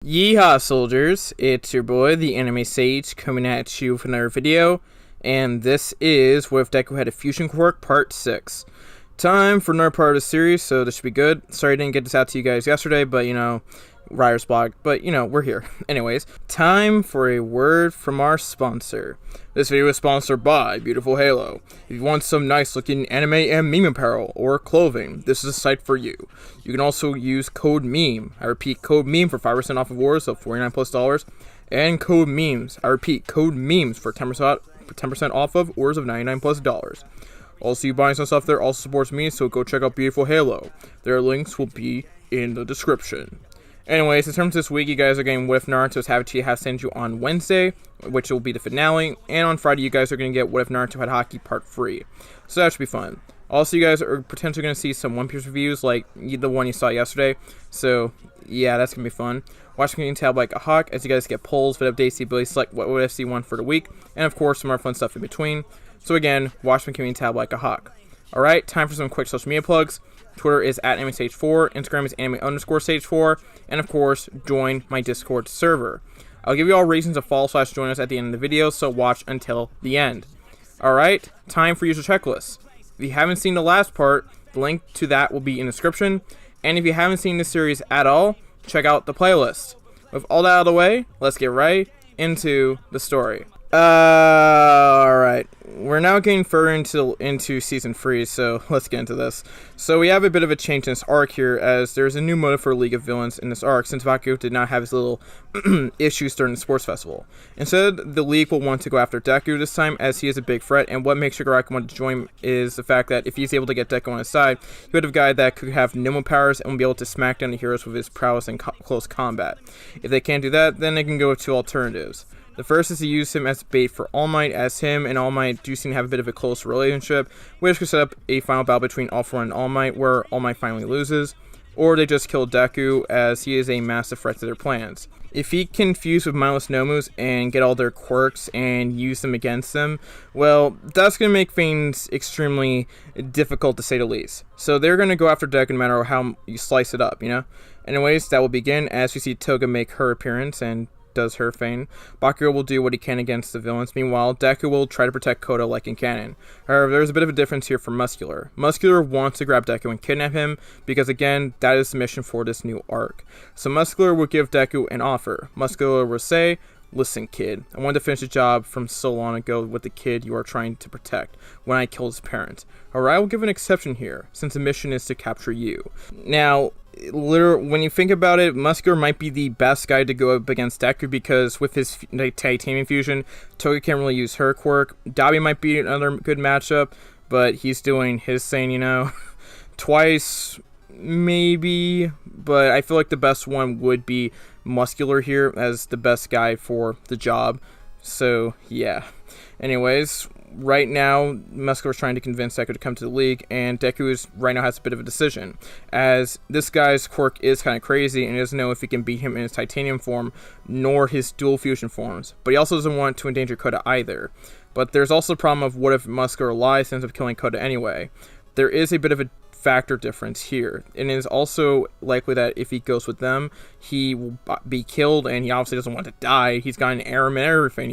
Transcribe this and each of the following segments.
Yeehaw, soldiers! It's your boy, the Anime Sage, coming at you with another video, and this is What If Deku Had a Fusion Quirk Part 6. Time for another part of the series, so this should be good. Sorry I didn't get this out to you guys yesterday, but writer's block, but we're here. Anyways, time for a word from our sponsor. This video is sponsored by Beautiful Halo. If you want some nice looking anime and meme apparel or clothing, this is a site for you. You can also use code MEME. I repeat, code MEME for 5% off of Wars, so $49+, and code MEMES. I repeat, code MEMES for 10% off of Wars of $99+. Also, you buying some stuff there also supports me, so go check out Beautiful Halo. Their links will be in the description. Anyways, in terms of this week, you guys are getting What If Naruto's Have sent you on Wednesday, which will be the finale, and on Friday you guys are going to get What If Naruto Had Haki Part 3. So that should be fun. Also, you guys are potentially going to see some One Piece reviews, like the one you saw yesterday, so yeah, that's going to be fun. Watch the community tab like a hawk as you guys get polls, fit updates, the ability to select what FC you want for the week, and of course some more fun stuff in between. So again, watch the community tab like a hawk. Alright, time for some quick social media plugs. Twitter is at AnimeStage4, Instagram is anime_stage4, and of course, join my Discord server. I'll give you all reasons to follow/join us at the end of the video, so watch until the end. Alright, time for user checklists. If you haven't seen the last part, the link to that will be in the description, and if you haven't seen this series at all, check out the playlist. With all that out of the way, let's get right into the story. Alright, we're now getting further into Season 3, so let's get into this. So we have a bit of a change in this arc here, as there's a new motive for League of Villains in this arc, since Bakugo did not have his little issues during the sports festival. Instead, the League will want to go after Deku this time, as he is a big threat, and what makes Shigaraki want to join is the fact that if he's able to get Deku on his side, he would have a guy that could have nimble powers and will be able to smack down the heroes with his prowess in close combat. If they can't do that, then they can go with two alternatives. The first is to use him as bait for All Might, as him and All Might do seem to have a bit of a close relationship, which could set up a final battle between All For One and All Might, where All Might finally loses, or they just kill Deku, as he is a massive threat to their plans. If he can fuse with mindless Nomus and get all their quirks and use them against them, well, that's going to make things extremely difficult to say the least. So they're going to go after Deku no matter how you slice it up, Anyways, that will begin as we see Toga make her appearance and does her thing. Bakugo will do what he can against the villains. Meanwhile, Deku will try to protect Koda like in canon. However, there's a bit of a difference here for Muscular. Muscular wants to grab Deku and kidnap him because, again, that is the mission for this new arc. So Muscular will give Deku an offer. Muscular will say, "Listen, kid, I wanted to finish the job from so long ago with the kid you are trying to protect when I killed his parents. However, I will give an exception here, since the mission is to capture you." Now, when you think about it, Muscular might be the best guy to go up against Deku because with his titanium fusion, Toga can't really use her quirk. Dabi might be another good matchup, but he's doing his thing, twice, maybe, but I feel like the best one would be Muscular here as the best guy for the job. So yeah, anyways, right now Muscular is trying to convince Deku to come to the League, and Deku right now has a bit of a decision, as this guy's quirk is kind of crazy and he doesn't know if he can beat him in his titanium form nor his dual fusion forms, but he also doesn't want to endanger Koda either. But there's also the problem of what if Muscular lies and ends up killing Koda anyway. There is a bit of a factor difference here, and it is also likely that if he goes with them, he will be killed, and he obviously doesn't want to die. He's got an arm and everything,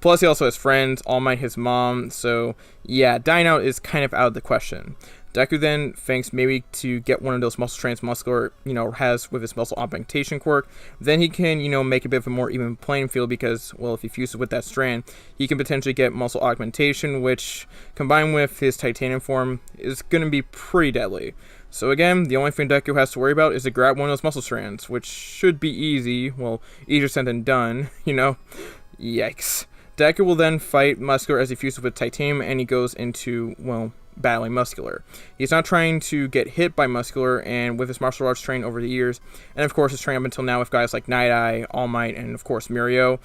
Plus, he also has friends, All Might, his mom, so yeah, dying out is kind of out of the question. Deku then thinks maybe to get one of those muscle trains Muscular, has with his muscle augmentation quirk. Then he can, make a bit of a more even playing field because, well, if he fuses with that strand, he can potentially get muscle augmentation, which, combined with his titanium form, is going to be pretty deadly. So again, the only thing Deku has to worry about is to grab one of those muscle strands, which should be easy. Well, easier said than done, Yikes. Deku will then fight Muscular as he fuses with titanium, and he goes into, well, battling Muscular. He's not trying to get hit by Muscular, and with his martial arts training over the years, and of course his training up until now with guys like Night Eye, All Might, and of course Mirio,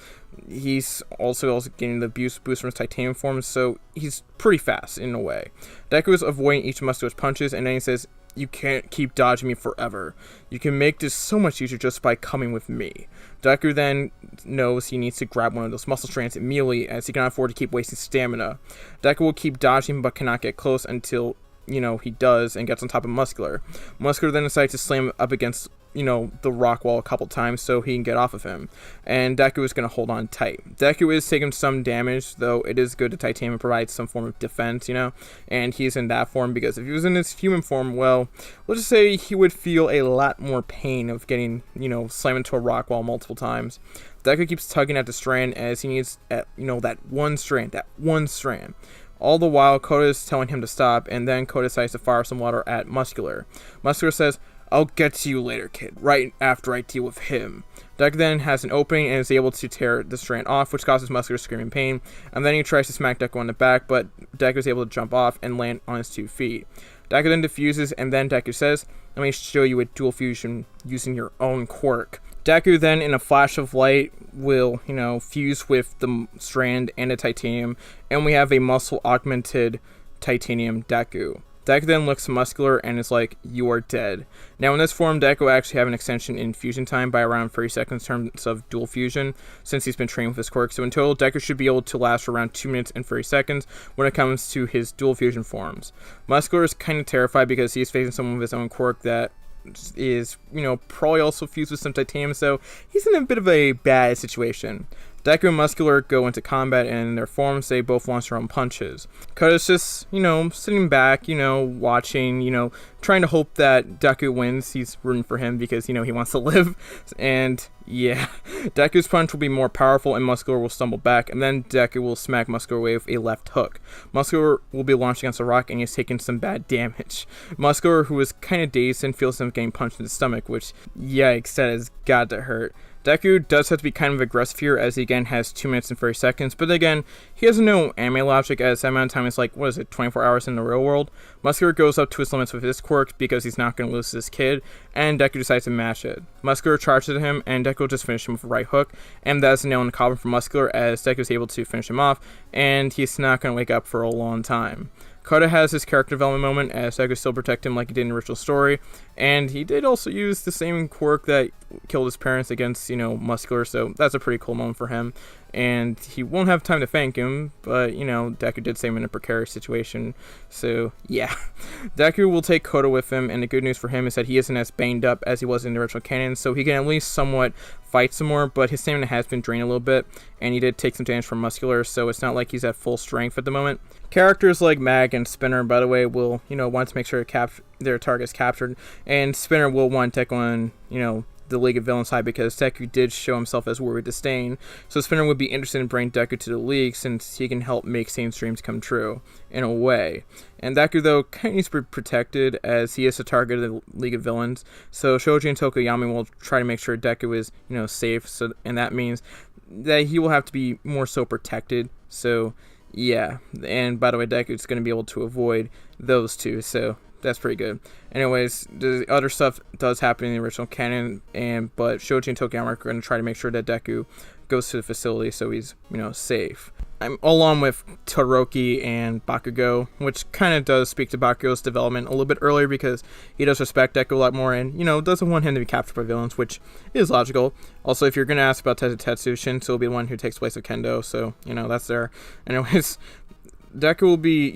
he's also getting the boost from his titanium form, so he's pretty fast in a way. Deku is avoiding each of Muscular's punches, and then he says, "You can't keep dodging me forever. You can make this so much easier just by coming with me." Deku then knows he needs to grab one of those muscle strands immediately, as he cannot afford to keep wasting stamina. Deku will keep dodging but cannot get close until he does and gets on top of Muscular. Muscular then decides to slam up against the rock wall a couple times so he can get off of him. And Deku is going to hold on tight. Deku is taking some damage, though it is good to Titanium provide some form of defense, and he's in that form because if he was in his human form, well, let's just say he would feel a lot more pain of getting, slammed into a rock wall multiple times. Deku keeps tugging at the strand as he needs, that one strand. All the while, Koda is telling him to stop, and then Koda decides to fire some water at Muscular. Muscular says, "I'll get to you later, kid, right after I deal with him." Deku then has an opening and is able to tear the strand off, which causes Muscular to scream in pain, and then he tries to smack Deku on the back, but Deku is able to jump off and land on his 2 feet. Deku then defuses, and then Deku says, "Let me show you a dual fusion using your own quirk." Deku then, in a flash of light, will, fuse with the strand and a Titanium, and we have a muscle-augmented Titanium Deku. Deku then looks Muscular and is like, "You are dead." Now, in this form, Deku will actually have an extension in fusion time by around 30 seconds in terms of dual fusion, since he's been trained with his quirk. So in total, Deku should be able to last for around 2 minutes and 30 seconds when it comes to his dual fusion forms. Muscular is kind of terrified because he's facing someone with his own quirk that is, probably also fused with some Titanium, so he's in a bit of a bad situation. Deku and Muscular go into combat, and in their forms, they both launch their own punches. Koda's just, sitting back, watching, trying to hope that Deku wins. He's rooting for him because, he wants to live. And, yeah, Deku's punch will be more powerful, and Muscular will stumble back, and then Deku will smack Muscular with a left hook. Muscular will be launched against a rock, and he's taking some bad damage. Muscular, who is kind of dazed and feels him getting punched in the stomach, which, yikes, that has got to hurt. Deku does have to be kind of aggressive here, as he again has 2 minutes and 30 seconds, but again, he has no anime logic, as that amount of time is 24 hours in the real world. Muscular goes up to his limits with his quirk because he's not going to lose this kid, and Deku decides to match it. Muscular charges at him, and Deku will just finish him with a right hook, and that's a nail in the coffin for Muscular, as Deku is able to finish him off, and he's not going to wake up for a long time. Koda has his character development moment, as Deku still protect him like he did in the original story, and he did also use the same quirk that killed his parents against, Muscular, so that's a pretty cool moment for him, and he won't have time to thank him, but, Deku did save him in a precarious situation, so, yeah. Deku will take Koda with him, and the good news for him is that he isn't as banged up as he was in the original canon, so he can at least somewhat fight some more, but his stamina has been drained a little bit, and he did take some damage from Muscular, so it's not like he's at full strength at the moment. Characters like Mag and Spinner, by the way, will, want to make sure their target's captured, and Spinner will want to take on, the League of Villains side because Deku did show himself as worthy to Stain, so Spinner would be interested in bringing Deku to the League since he can help make Stain's dreams come true, in a way. And Deku, though, kind of needs to be protected as he is the target of the League of Villains, so Shoji and Tokoyami will try to make sure Deku is, safe, and that means that he will have to be more so protected, so yeah. And by the way, Deku is going to be able to avoid those two, so that's pretty good. Anyways, the other stuff does happen in the original canon, but Shoji and Tokoyami are going to try to make sure that Deku goes to the facility so he's, safe. I'm along with Todoroki and Bakugo, which kind of does speak to Bakugo's development a little bit earlier because he does respect Deku a lot more and, doesn't want him to be captured by villains, which is logical. Also, if you're going to ask about Tetsu, Shinsu will be the one who takes place with Kendo, so, that's there. Anyways, Deku will be,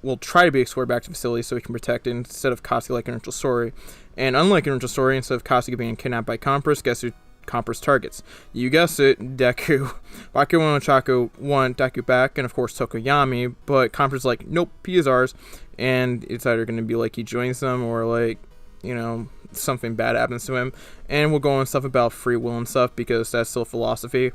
will try to be escorted back to the facility so he can protect it instead of Kasuga like in original story. And unlike in original story, instead of Kasuga being kidnapped by Compress, guess who Compress targets? You guessed it, Deku. Bakugo and Ochako want Deku back, and of course Tokoyami, but Compress is like, nope, he is ours. And it's either going to be like he joins them or something bad happens to him. And we'll go on stuff about free will and stuff because that's still philosophy.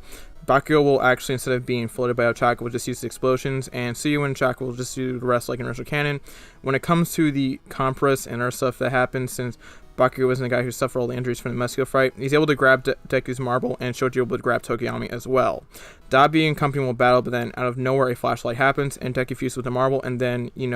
Bakugo will actually, instead of being floated by Ochako, will just use the explosions, and Suyu and Ochako will just do the rest like in original canon. When it comes to the Compress and other stuff that happens, since Bakugo wasn't the guy who suffered all the injuries from the Muscular fight, he's able to grab Deku's marble, and Shoji will be able to grab Tokoyami as well. Dabi and company will battle, but then out of nowhere a flashlight happens, and Deku fuses with the marble, and then, in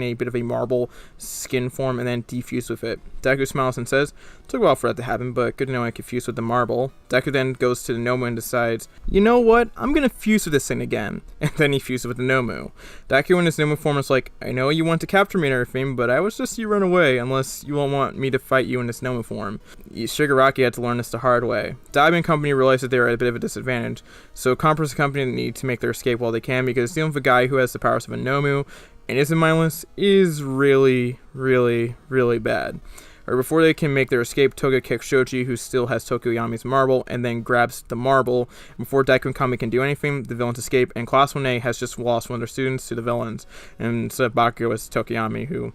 a bit of a marble skin form, and then defuse with it. Deku smiles and says, took a while for that to happen, but good to know I could fuse with the marble. Deku then goes to the Nomu and decides, you know what, I'm gonna fuse with this thing again. And then he fuses with the Nomu. Deku in his Nomu form is like, I know you want to capture me and everything, but I was just you run away, unless you won't want me to fight you in this Nomu form. Shigaraki had to learn this the hard way. Dabi and company realized that they were at a bit of a disadvantage, so Compress and company need to make their escape while they can, because dealing with a guy who has the powers of a Nomu and isn't mindless is really, really, really bad. Or before they can make their escape, Toga kicks Shoji, who still has Tokoyami's marble, and then grabs the marble. Before Deku and Kami can do anything, the villains escape, and Class 1A has just lost one of their students to the villains. And instead of Bakugo, it's Tokoyami, who,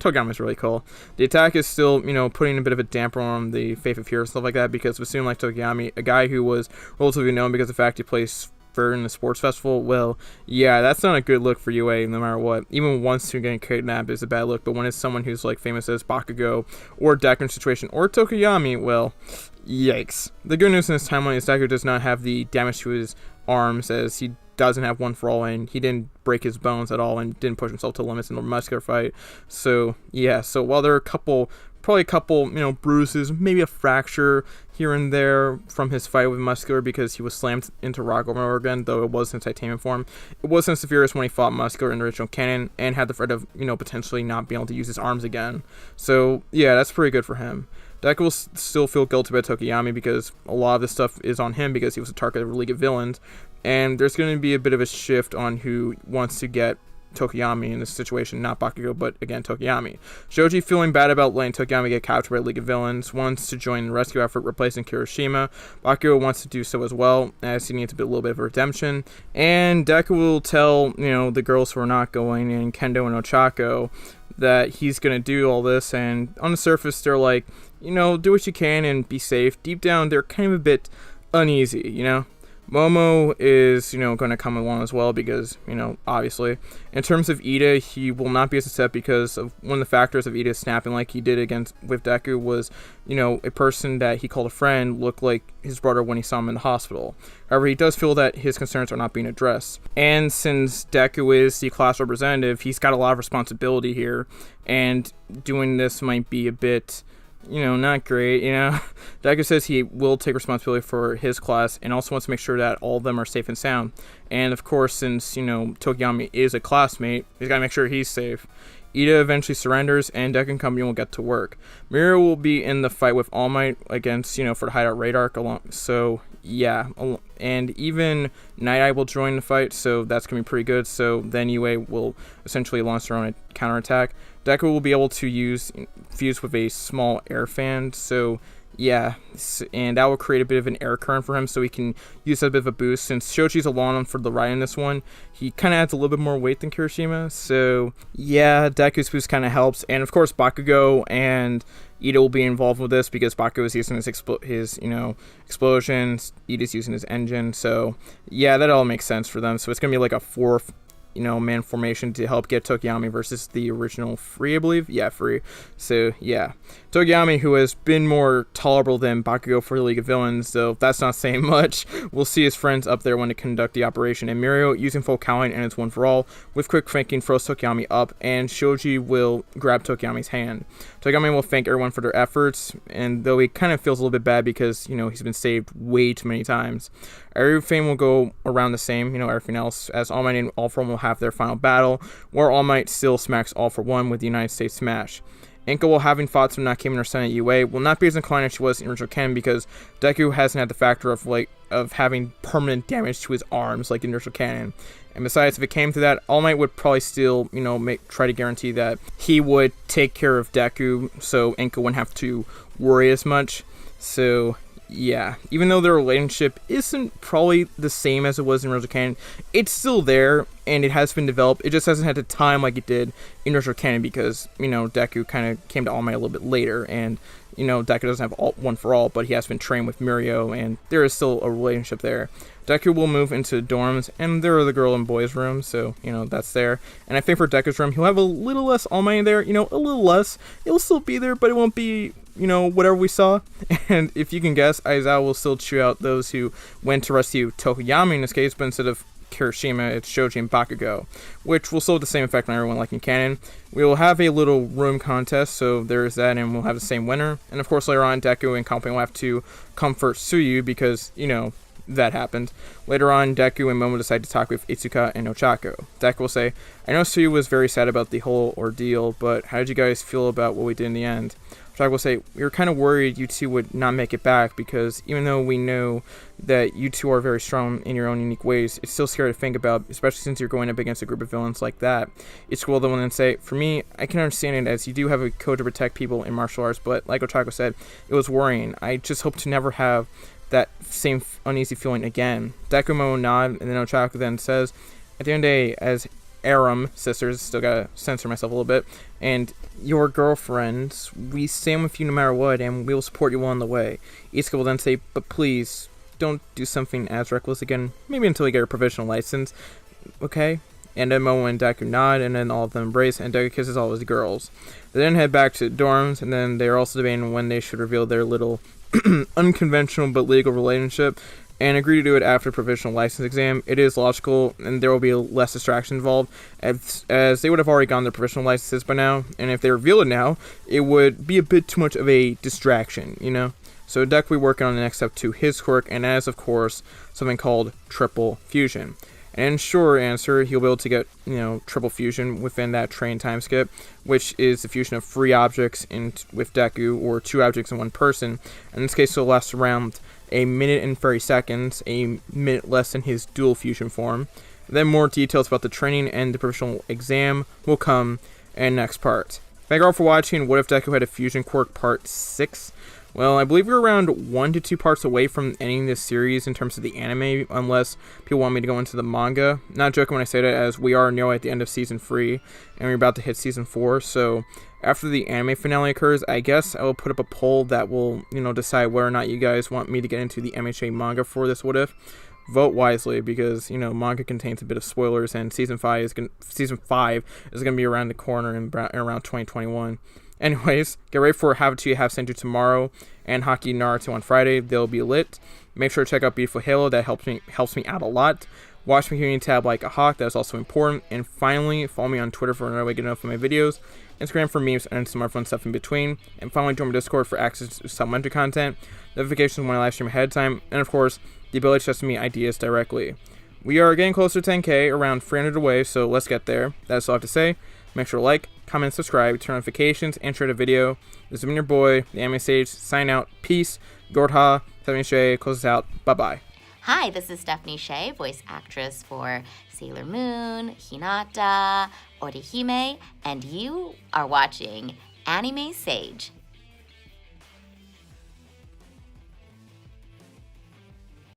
Tokoyami's really cool. The attack is still, putting a bit of a damper on the faith of heroes and stuff like that, because we assume like Tokoyami, a guy who was relatively known because of the fact he plays in the sports festival, well, yeah, that's not a good look for UA no matter what. Even once you're getting kidnapped is a bad look, but when it's someone who's like famous as Bakugo or Deku situation or Tokoyami, well, yikes. The good news in this timeline is Deku does not have the damage to his arms, as he doesn't have one for all, and he didn't break his bones at all and didn't push himself to limits in the muscular fight. So yeah, so while there are probably a couple, bruises, maybe a fracture here and there from his fight with Muscular because he was slammed into rock over and over again, though it was in titanium form. It wasn't as severe as when he fought Muscular in the original canon and had the threat of, potentially not being able to use his arms again. So yeah, that's pretty good for him. Deku will still feel guilty about Tokoyami because a lot of this stuff is on him because he was a target of League of Villains, and there's going to be a bit of a shift on who wants to get Tokoyami in this situation, not Bakugo, but again Tokoyami. Shoji, feeling bad about letting Tokoyami get captured by League of Villains, wants to join the rescue effort replacing Kirishima. Bakugo wants to do so as well, as he needs a little bit of redemption. And Deku will tell, the girls who are not going, and Kendo and Ochako, that he's going to do all this, and on the surface they're like, do what you can and be safe. Deep down they're kind of a bit uneasy, Momo is, going to come along as well because, obviously. In terms of Ida, he will not be as upset because of one of the factors of Ida snapping like he did with Deku was, a person that he called a friend looked like his brother when he saw him in the hospital. However, he does feel that his concerns are not being addressed. And since Deku is the class representative, he's got a lot of responsibility here, and doing this might be a bit, not great, Deku says he will take responsibility for his class and also wants to make sure that all of them are safe and sound. And of course, since, Tokoyami is a classmate, he's got to make sure he's safe. Ida eventually surrenders, and Deku and Company will get to work. Mirio will be in the fight with All Might against, for the Hideout Raid Arc along. So, yeah. And even Night Eye will join the fight, so that's going to be pretty good. So then UA will essentially launch their own counterattack. Deku will be able to fuse with a small air fan, so yeah, and that will create a bit of an air current for him, so he can use that bit of a boost. Since Shoji's alone for the ride in this one, he kind of adds a little bit more weight than Kirishima, so yeah, Deku's boost kind of helps. And of course, Bakugo and Ida will be involved with this because Bakugo is using his explosions, Ida's using his engine, so yeah, that all makes sense for them. So it's gonna be like a fourth man formation to help get Tokoyami versus the original Free, I believe. Yeah, Free. So, yeah. Tokoyami, who has been more tolerable than Bakugo for the League of Villains, though that's not saying much. We'll see his friends up there when they conduct the operation. And Mirio, using full Cowling and its one for all, with quick thinking, throws Tokoyami up, and Shoji will grab Tokoyami's hand. Tokoyami will thank everyone for their efforts, and though he kind of feels a little bit bad because, he's been saved way too many times. Everything will go around the same, everything else, as All Might and All For One will have their final battle, where All Might still smacks All For One with the United States Smash. Inko, while having fought some Nakame or Sen at UA, will not be as inclined as she was in original canon because Deku hasn't had the factor of having permanent damage to his arms like in original canon. And besides, if it came to that, All Might would probably still, try to guarantee that he would take care of Deku, so Inko wouldn't have to worry as much. So yeah, even though their relationship isn't probably the same as it was in original canon, it's still there, and it has been developed. It just hasn't had the time like it did in original canon because, Deku kind of came to All Might a little bit later, and, Deku doesn't have one for all, but he has been trained with Mirio, and there is still a relationship there. Deku will move into dorms, and there are the girl and boys room, so, that's there. And I think for Deku's room, he'll have a little less All Might there, a little less. It'll still be there, but it won't be, whatever we saw. And if you can guess, Aizawa will still chew out those who went to rescue Tokoyami in this case, but instead of Kirishima, it's Shoji and Bakugo, which will still have the same effect on everyone like in canon. We will have a little room contest, so there's that, and we'll have the same winner. And of course, later on, Deku and company will have to comfort Tsuyu because, that happened. Later on, Deku and Momo decide to talk with Itsuka and Ochako. Deku will say, I know Tsuyu was very sad about the whole ordeal, but how did you guys feel about what we did in the end? Otaku will say, we were kind of worried you two would not make it back because even though we know that you two are very strong in your own unique ways, it's still scary to think about, especially since you're going up against a group of villains like that. Ichika will then say, for me, I can understand it as you do have a code to protect people in martial arts, but like Otaku said, it was worrying. I just hope to never have that same uneasy feeling again. Deku will nod, and then Otaku then says, at the end of the day, as Aram sisters, still gotta censor myself a little bit, and your girlfriends, we stand with you no matter what, and we will support you along the way. Ichika will then say, but please, don't do something as reckless again, maybe until we get a provisional license, okay? And then Momo and Deku nod, and then all of them embrace, and Deku kisses all his girls. They then head back to dorms, and then they're also debating when they should reveal their little unconventional but legal relationship, and agree to do it after provisional license exam. It is logical, and there will be less distraction involved, as they would have already gotten their provisional licenses by now, and if they reveal it now, it would be a bit too much of a distraction, you know? So Deku will be working on the next step to his quirk, and that is, of course, something called Triple Fusion. And in short answer, he'll be able to get, Triple Fusion within that train time skip, which is the fusion of 3 objects with Deku, or 2 objects in one person. In this case, it'll last around a minute and 30 seconds, a minute less than his dual fusion form. Then more details about the training and the provisional exam will come in next part. Thank you all for watching What If Deku Had a Fusion Quirk Part 6. Well, I believe we're around 1 to 2 parts away from ending this series in terms of the anime, unless people want me to go into the manga. Not joking when I say that, as we are nearly at the end of Season 3, and we're about to hit Season 4, so after the anime finale occurs, I guess I will put up a poll that will, decide whether or not you guys want me to get into the MHA manga for this What If. Vote wisely, because, manga contains a bit of spoilers, and Season 5 is going to be around the corner in around 2021. Anyways, get ready for Have It To You Have Sent You tomorrow and Hockey Naruto on Friday. They'll be lit. Make sure to check out Beautiful Halo. That helps me out a lot. Watch my community tab like a hawk. That is also important. And finally, follow me on Twitter for another way to get enough of my videos. Instagram for memes and some more fun stuff in between. And finally, join my Discord for access to supplementary content, notifications when I live stream ahead of time, and of course, the ability to test me ideas directly. We are getting closer to 10K, around 300 away, so let's get there. That's all I have to say. Make sure to like, comment, subscribe, turn notifications, and share the video. This has been your boy, the Anime Sage. Sign out. Peace. YEEHAW. Stephanie Shea. Close us out. Bye-bye. Hi, this is Stephanie Shea, voice actress for Sailor Moon, Hinata, Orihime, and you are watching Anime Sage.